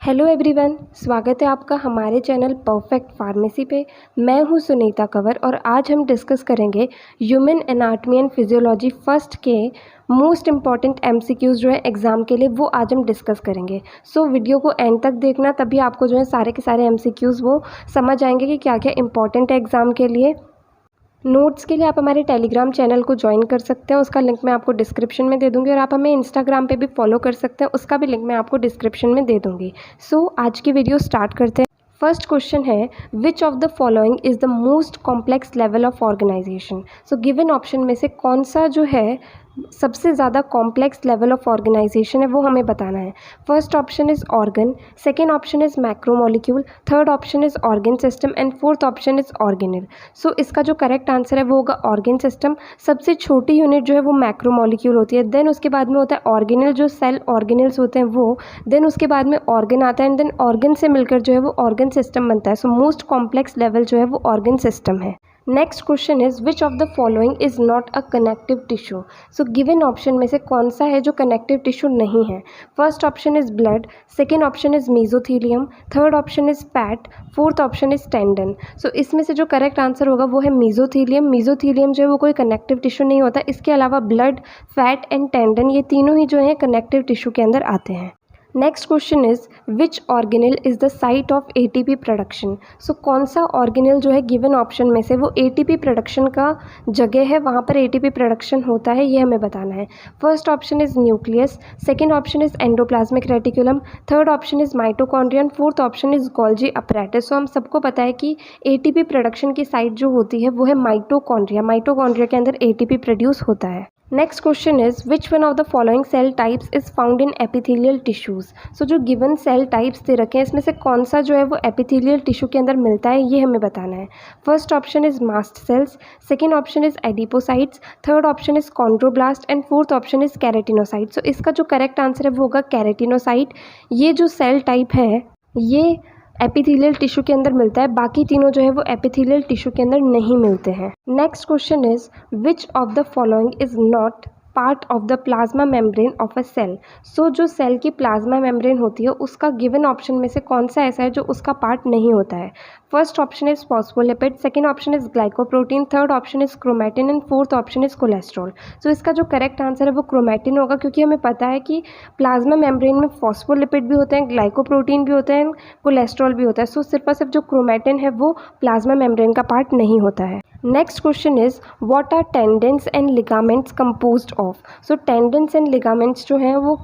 Hello everyone, स्वागत है आपका हमारे चैनल परफेक्ट फार्मेसी पे। मैं हूँ सुनीता कंवर और आज हम डिस्कस करेंगे human anatomy and physiology first के मोस्ट इम्पॉर्टेंट एमसीक्यूज़ जो है एग्ज़ाम के लिए, वो आज हम डिस्कस करेंगे। सो वीडियो को एंड तक देखना, तभी आपको जो है सारे के सारे एमसीक्यूज़ वो समझ आएंगे कि क्या क्या इंपॉर्टेंट है एग्ज़ाम के लिए। नोट्स के लिए आप हमारे टेलीग्राम चैनल को ज्वाइन कर सकते हैं, उसका लिंक मैं आपको डिस्क्रिप्शन में दे दूंगी, और आप हमें इंस्टाग्राम पे भी फॉलो कर सकते हैं, उसका भी लिंक मैं आपको डिस्क्रिप्शन में दे दूंगी। सो आज की वीडियो स्टार्ट करते हैं। फर्स्ट क्वेश्चन है, which of the following is the most complex level of organisation. So given option में से कौन सा जो है सबसे ज़्यादा कॉम्प्लेक्स लेवल ऑफ ऑर्गेनाइजेशन है, वो हमें बताना है। First option is organ, second option is macromolecule, third option is organ system and fourth option is organelle. So इसका जो करेक्ट आंसर है वो होगा ऑर्गन सिस्टम। सबसे छोटी यूनिट जो है वो मैक्रोमोलिक्यूल होती है, देन उसके बाद में होता है ऑर्गेनल, जो सेल ऑर्गेनल्स होते हैं वो, देन उसके बाद में ऑर्गन आता है, एंड देन ऑर्गन से मिलकर जो है वो ऑर्गन सिस्टम बनता है। सो मोस्ट कॉम्प्लेक्स लेवल जो है वो ऑर्गन सिस्टम है। Next question is, which of the following is not a connective tissue. So given option में से कौन सा है जो कनेक्टिव टिश्यू नहीं है। First option is blood, second option is mesothelium, third option is fat, fourth option is tendon. So इसमें से जो करेक्ट आंसर होगा वो है मीजोथीलियम। मीजोथीलियम जो है वो कोई कनेक्टिव टिश्यू नहीं होता। इसके अलावा ब्लड, फैट एंड टेंडन, ये तीनों ही जो है कनेक्टिव टिश्यू के अंदर आते हैं। Next question is, which organelle is the site of ATP production. So कौन सा ऑर्गेनल जो है गिवन ऑप्शन में से वो एटीपी प्रोडक्शन का जगह है, वहाँ पर एटीपी प्रोडक्शन होता है, ये हमें बताना है। First option is nucleus, second option is endoplasmic reticulum, third option is mitochondrion, fourth option is Golgi apparatus. So हम सबको पता है कि एटीपी प्रोडक्शन की साइट जो होती है वो है माइटोकॉन्ड्रिया। माइटोकॉन्ड्रिया के अंदर एटीपी प्रोड्यूस होता है। Next question is, which one of the following cell types is found in epithelial tissues. So जो गिवन सेल टाइप्स दे रखे हैं इसमें से कौन सा जो है वो एपिथेलियल टिश्यू के अंदर मिलता है, ये हमें बताना है। First option is mast cells, second option is adipocytes, third option is chondroblast and fourth option is keratinocyte. So इसका जो करेक्ट आंसर है वो होगा कैरेटिनोसाइट। ये जो सेल टाइप है ये एपिथेलियल टिश्यू के अंदर मिलता है, बाकी तीनों जो है वो एपिथेलियल टिश्यू के अंदर नहीं मिलते हैं। Next question is, which of the following is not part of the plasma membrane of a cell. So जो सेल की प्लाज्मा मेम्ब्रेन होती है उसका गिवन ऑप्शन में से कौन सा ऐसा है जो उसका पार्ट नहीं होता है। First option is phospholipid, second option is glycoprotein, third option is chromatin and fourth option is cholesterol. So इसका जो करेक्ट आंसर है वो क्रोमैटिन होगा, क्योंकि हमें पता है कि प्लाज्मा मेम्ब्रेन में फॉस्फोलिपिड भी होते हैं, ग्लाइकोप्रोटीन भी होते हैं, कोलेस्ट्रॉल भी होता है। सो सिर्फ और सिर्फ जो क्रोमैटिन है वो प्लाज्मा मेम्ब्रेन का पार्ट नहीं होता है। Next question is, what are tendons and ligaments composed of. So tendons and ligaments जो हैं वो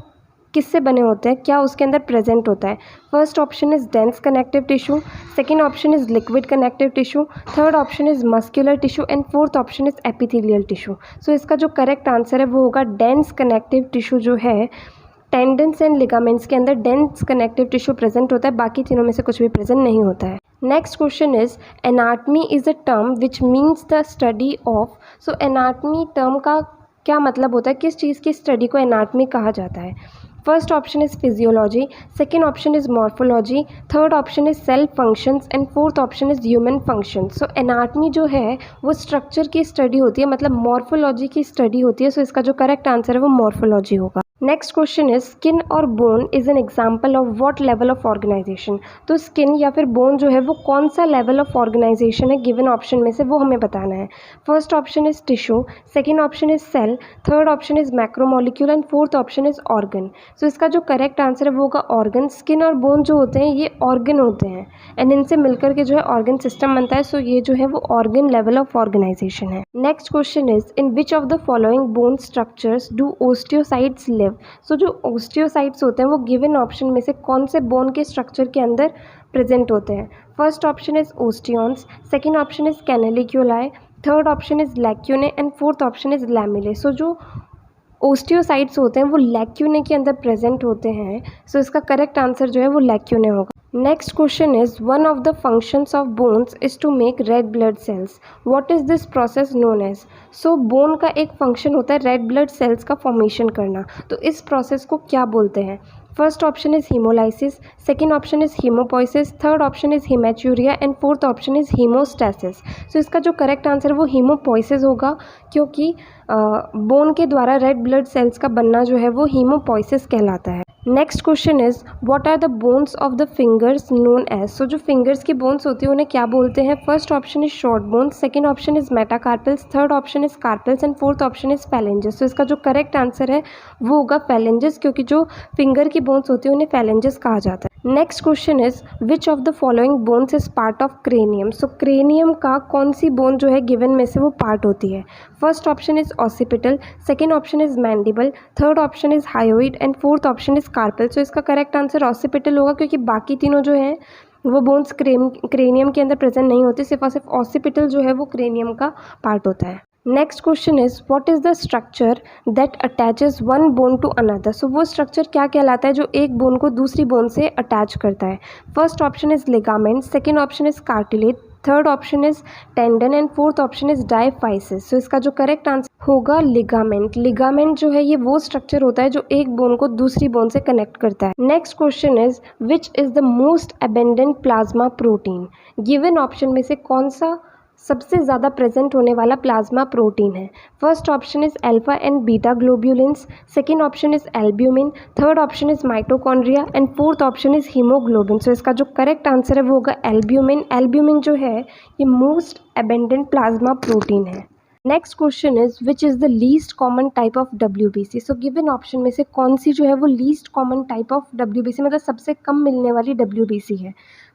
किससे बने होते हैं, क्या उसके अंदर प्रेजेंट होता है। First option is dense connective tissue, second option is liquid connective tissue, third option is muscular tissue and fourth option is epithelial tissue. So इसका जो करेक्ट आंसर है वो होगा डेंस कनेक्टिव टिश्यू। जो है टेंडेंस एंड लिगामेंट्स के अंदर dense connective tissue present होता है, बाकी तीनों में से कुछ भी प्रेजेंट नहीं होता है। Next question is, anatomy is a term which means the study of. So anatomy term का क्या मतलब होता है, किस चीज़ की स्टडी को एनाटमी कहा जाता है। First option is physiology, second option is morphology, third option is cell functions and fourth option is human function. So anatomy जो है वो स्ट्रक्चर की स्टडी होती है, मतलब मॉर्फोलॉजी की स्टडी होती है। सो इसका जो करेक्ट आंसर है वो मॉर्फोलॉजी होगा। नेक्स्ट क्वेश्चन इज, स्किन और bone is an example of what level of organisation. तो स्किन या फिर बोन जो है वो कौन सा लेवल ऑफ ऑर्गेनाइजेशन है गिवन ऑप्शन में से, वो हमें बताना है। First option is tissue, second option is cell, third option is macromolecule and fourth option is organ. So इसका जो करेक्ट आंसर है वो होगा ऑर्गन। स्किन और बोन जो होते हैं ये ऑर्गन होते हैं, एंड इनसे मिलकर के जो है ऑर्गन सिस्टम बनता है। सो ये जो है वो ऑर्गन लेवल ऑफ ऑर्गेनाइजेशन है। Next question is, in which of the following bone structures do osteocytes live. So जो ओस्टियोसाइट्स होते हैं वो गिवन ऑप्शन में से कौन से बोन के स्ट्रक्चर के अंदर प्रेजेंट होते हैं। First option is osteons, second option is canaliculi, third option is lacunae and fourth option is lamellae. So जो ओस्टियोसाइट्स होते हैं वो लैक्यूने के अंदर प्रेजेंट होते हैं। सो इसका करेक्ट आंसर जो है वो लैक्यूने होगा। Next question is, one of the functions of bones is to make red blood cells, what is this process known as. So bone का एक फंक्शन होता है रेड ब्लड सेल्स का फॉर्मेशन करना, तो इस प्रोसेस को क्या बोलते हैं। First option is haemolysis, second option is haemopoiesis, third option is haematuria and fourth option is haemostasis. So इसका जो करेक्ट आंसर वो हीमोपोइसिस होगा, क्योंकि बोन के द्वारा रेड ब्लड सेल्स का बनना जो है वो हीमोपोइसिस कहलाता है। Next question is what are the bones of the fingers known as. So जो फिंगर्स की बोन्स होती है उन्हें क्या बोलते हैं। First option is short bones, second option is metacarpals, third option is carpals and fourth option is phalanges. तो इसका जो करेक्ट आंसर है वो होगा फैलेंजेस, क्योंकि जो फिंगर की बोन्स होती है उन्हें फैलेंजेस कहा जाता है। Next question is which of the following bones is part of cranium. So cranium का कौन सी बोन जो है गिवन में से वो पार्ट होती है। First option is occipital, second option is mandible, third option is hyoid and fourth option is carpal. So इसका करेक्ट आंसर ऑसिपिटल होगा, क्योंकि बाकी तीनों जो हैं वो बोन्स क्रेनियम के अंदर प्रेजेंट नहीं होती, सिर्फ और सिर्फ ऑसिपिटल जो है वो क्रेनियम का पार्ट होता है। Next question is what is the structure that attaches one bone to another. So वो स्ट्रक्चर क्या कहलाता है जो एक बोन को दूसरी बोन से अटैच करता है। First option is ligament, second option is cartilage, third option is tendon and fourth option is diaphysis. So इसका जो करेक्ट आंसर होगा लिगामेंट। लिगामेंट जो है ये वो स्ट्रक्चर होता है जो एक बोन को दूसरी बोन से कनेक्ट करता है। Next question is which is the most abundant plasma protein. Given option में से कौन सा सबसे ज़्यादा प्रेजेंट होने वाला प्लाज्मा प्रोटीन है। First option is alpha and beta globulins, second option is albumin, third option is mitochondria and fourth option is haemoglobin. So इसका जो करेक्ट आंसर है वो होगा एल्ब्यूमिन। एल्ब्यूमिन जो है ये मोस्ट अबेंडेंट प्लाज्मा प्रोटीन है। Next question is which is the least common type of WBC। So given option में से कौन सी जो है वो least common type of WBC मतलब सबसे कम मिलने वाली WBC है।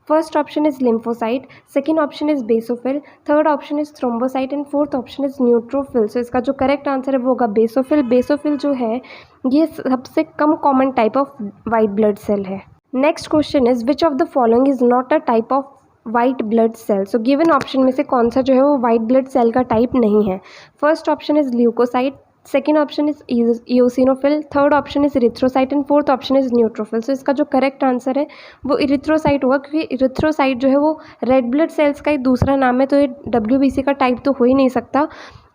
First option is lymphocyte, second option is basophil, third option is thrombocyte and fourth option is neutrophil. So इसका जो करेक्ट आंसर है वो होगा बेसोफिल। बेसोफिल जो है ये सबसे कम common type of white blood cell है। Next question is which of the following is not a type of white blood cell. So given option में से कौन सा जो है वो वाइट ब्लड सेल का टाइप नहीं है। First option is leucocyte, second option is eosinophil, third option is erythrocyte and fourth option is neutrophil. So इसका जो करेक्ट आंसर है वो इरिथ्रोसाइट होगा, क्योंकि इरिथ्रोसाइट जो है वो रेड ब्लड सेल्स का एक दूसरा नाम है, तो ये WBC का टाइप तो हो ही नहीं सकता।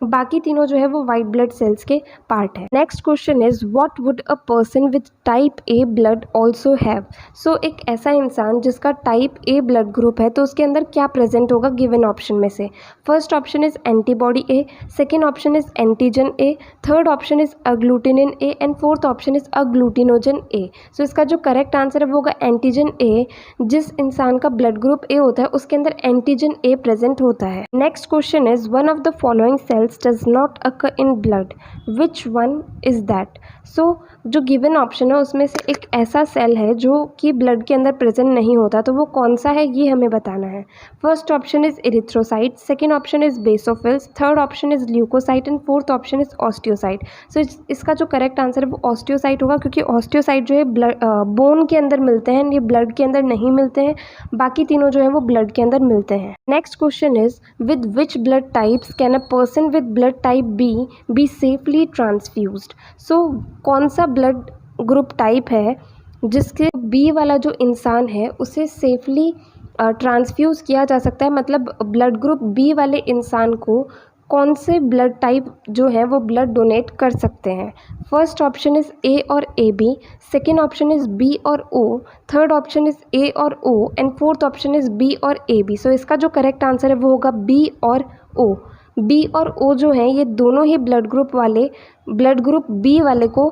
बाकी तीनों जो है वो वाइट ब्लड सेल्स के पार्ट है। Next question is what would a person with type A blood also have. So एक ऐसा इंसान जिसका टाइप A ब्लड ग्रुप है तो उसके अंदर क्या प्रेजेंट होगा गिवन ऑप्शन में से। First option is antibody A, second option is antigen A, third option is agglutinin A and fourth option is agglutinogen A। So इसका जो करेक्ट आंसर है वो होगा एंटीजन A। जिस इंसान का ब्लड ग्रुप A होता है उसके अंदर एंटीजन A प्रेजेंट होता है। Next question is one of the following sales does not occur in blood, which one is that। सो जो गिवन ऑप्शन है उसमें से एक ऐसा सेल है जो कि ब्लड के अंदर प्रेजेंट नहीं होता, तो वो कौन सा है ये हमें बताना है। First option is erythrocyte, second option is basophils, third option is leucocyte and fourth option is osteocyte. So इसका जो करेक्ट आंसर है वो ऑस्टियोसाइट होगा, क्योंकि ऑस्टियोसाइट जो है बोन के अंदर मिलते हैं, ये ब्लड के अंदर नहीं मिलते हैं। बाकी तीनों जो है वो ब्लड के अंदर मिलते हैं। Next question is with which blood types can a person with blood type B safely transfused. So कौन सा ब्लड ग्रुप टाइप है जिसके B वाला जो इंसान है उसे सेफली ट्रांसफ्यूज किया जा सकता है, मतलब ब्लड ग्रुप B वाले इंसान को कौन से ब्लड टाइप जो है वो ब्लड डोनेट कर सकते हैं। फर्स्ट ऑप्शन इज A और AB, second option is B और O, third option is A और O and fourth option is B और AB। सो इसका जो करेक्ट आंसर है वो होगा B और O। B और O जो हैं ये दोनों ही ब्लड ग्रुप B वाले को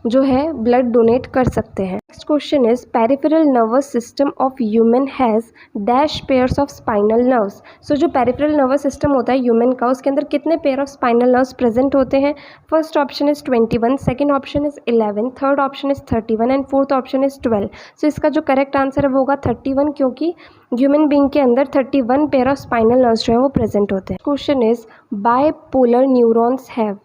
जो है ब्लड डोनेट कर सकते हैं। Next question is peripheral nervous system of human has dash pairs of spinal nerves. So जो पेरिफेरल नर्वस सिस्टम होता है ह्यूमन का उसके अंदर कितने pair of spinal nerves present होते हैं। First option is 21, second option is 11, third option is 31 and fourth option is 12। सो इसका जो करेक्ट आंसर है वो होगा 31, क्योंकि ह्यूमन बींग के अंदर 31 पेयर ऑफ स्पाइनल नर्व्स जो है वो प्रेजेंट होते हैं। Question is bipolar neurons have.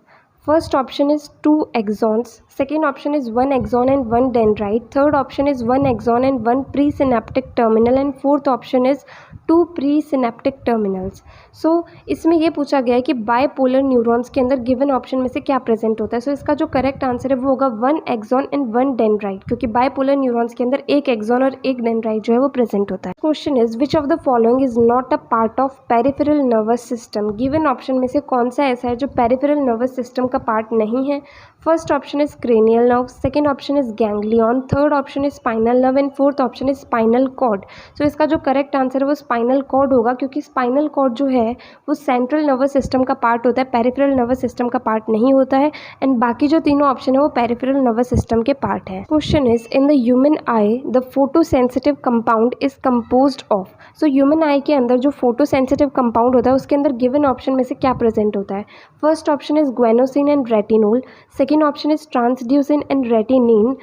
First option is 2 axons, second option is 1 axon and 1 dendrite, third option is 1 axon and 1 presynaptic terminal and fourth option is 2 presynaptic terminals। सो इसमें ये पूछा गया है कि बायपोलर न्यूरॉन्स के अंदर गिवन ऑप्शन में से क्या प्रेजेंट होता है। सो इसका जो करेक्ट आंसर है वो होगा 1 axon and 1 dendrite, क्योंकि बायपोलर न्यूरॉन्स के अंदर एक एक्सॉन और एक डेंड्राइट जो है वो प्रेजेंट होता है। Question is which of the following is not a part of peripheral nervous system. Given option में से कौन सा ऐसा है जो पेरिफेरल नर्वस सिस्टम का पार्ट नहीं है। First option is cranial nerve, second option is ganglion, third option is spinal nerve and fourth option is spinal cord. So इसका जो करेक्ट आंसर है वो स्पाइनल कॉर्ड होगा, क्योंकि स्पाइनल कॉर्ड जो है वो सेंट्रल नर्वस सिस्टम का पार्ट होता है, पेरिफेरल नर्वस सिस्टम का पार्ट नहीं होता है। एंड बाकी जो तीनों ऑप्शन है वो पेरिफेरल नर्वस सिस्टम के पार्ट है। Question is in the human I the photo sensitive compound is composed of. So human आई के अंदर जो फोटो सेंसिटिव कंपाउंड होता है उसके अंदर गिवन ऑप्शन में से क्या प्रेजेंट होता है? First option is guanosine and retinol, second option is transducin and retinin,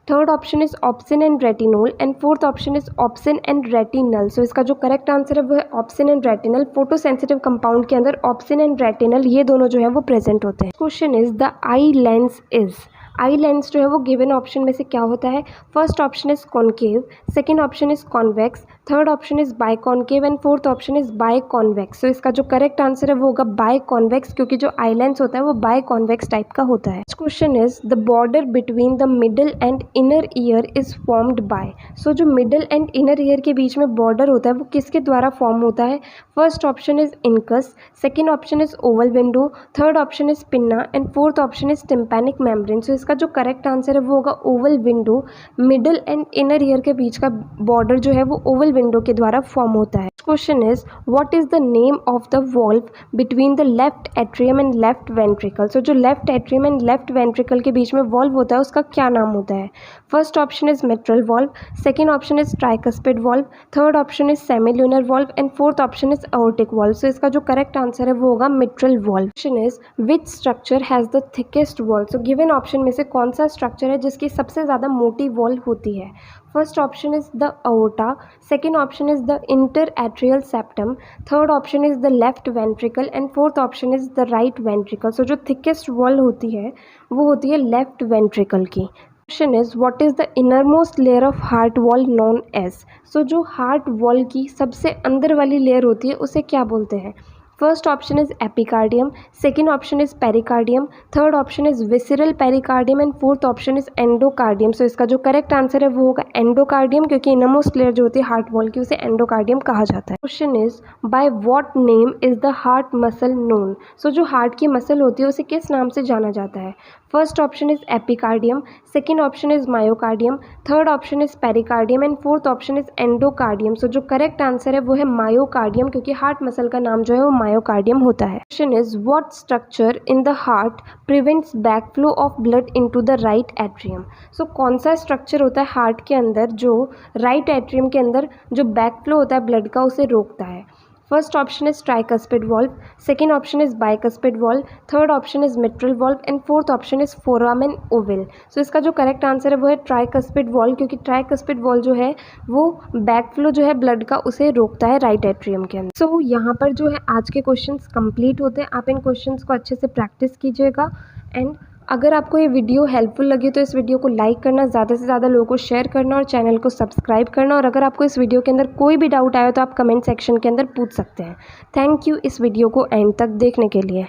third option is opsin and retinol and fourth option is opsin and retinal. So इसका जो करेक्ट आंसर है वो है opsin and retinal. Photo sensitive compound के अंदर obscene and retinal ये दोनों जो है वो प्रेजेंट होते हैं। Question is the eye lens is. Eye lens जो है वो गिवन ऑप्शन में से क्या होता है? First option is concave, second option is convex, third option is bi concave and fourth option is bi convex. So इसका जो करेक्ट आंसर है वो होगा बाय कॉन्वेक्स, क्योंकि जो आई लेंस होता है वो बाय कॉन्वेक्स टाइप का होता है। Question is the border between the middle and inner ear is formed by. So जो मिडल एंड इनर ईयर के बीच में बॉर्डर होता है वो किसके द्वारा फॉर्म होता है? First option is incus, second option is oval window, third option is pinna and fourth option is tympanic membrane. So इसका जो करेक्ट आंसर है वो होगा oval window. Middle and inner ear के बीच का बॉर्डर जो है वो ओवल विंडो के द्वारा फॉर्म होता है। Question is what is the name of the valve between the left atrium and left ventricle. So जो left atrium and left ventricle के बीच में वॉल्व होता है उसका क्या नाम होता है? First option is mitral valve, second option is tricuspid valve, third option is semilunar valve and fourth option is aortic valve. So इसका जो करेक्ट आंसर है वो होगा mitral valve. Question is which structure has the thickest wall. So given option में से कौन सा structure है जिसकी सबसे ज़्यादा मोटी वॉल होती है? First option is the aorta, second option is the interatrial septum, third option is the left ventricle and fourth option is the right ventricle. So जो थिकेस्ट वॉल होती है वो होती है लेफ्ट वेंट्रिकल की। Question is what is the inner most layer of heart wall known as. So जो heart wall की सबसे अंदर वाली लेयर होती है उसे क्या बोलते हैं? First option is epicardium, second option is pericardium, third option is visceral pericardium and fourth option is endocardium. So इसका जो करेक्ट आंसर है वो होगा एंडोकार्डियम, क्योंकि इनरमोस्ट लेयर जो होती है हार्ट वॉल की उसे एंडोकार्डियम कहा जाता है। Question is by what name is the heart muscle known. So जो हार्ट की मसल होती है उसे किस नाम से जाना जाता है? First option is epicardium, second option is myocardium, third option is pericardium and fourth option is endocardium. So जो करेक्ट आंसर है वो है मायोकार्डियम, क्योंकि हार्ट मसल का नाम जो है वो मायोकार्डियम होता है। Question is what structure in the heart prevents backflow of blood into the right atrium. So कौन सा स्ट्रक्चर होता है हार्ट के अंदर जो राइट एट्रियम के अंदर जो बैकफ्लो होता है ब्लड का उसे रोकता है? First option is tricuspid valve, second option is bicuspid valve, third option is mitral valve and fourth option is foramen oval. So इसका जो करेक्ट आंसर है वो है ट्राइकस्पिड वॉल्व, क्योंकि ट्राइकस्पिड वॉल्व जो है वो बैकफ्लो जो है ब्लड का उसे रोकता है राइट एट्रियम के अंदर। सो यहाँ पर जो है आज के क्वेश्चंस कंप्लीट होते हैं। आप इन क्वेश्चंस को अच्छे से प्रैक्टिस कीजिएगा। एंड अगर आपको ये वीडियो हेल्पफुल लगी तो इस वीडियो को लाइक करना, ज़्यादा से ज़्यादा लोगों को शेयर करना और चैनल को सब्सक्राइब करना। और अगर आपको इस वीडियो के अंदर कोई भी डाउट आया तो आप कमेंट सेक्शन के अंदर पूछ सकते हैं। थैंक यू इस वीडियो को एंड तक देखने के लिए।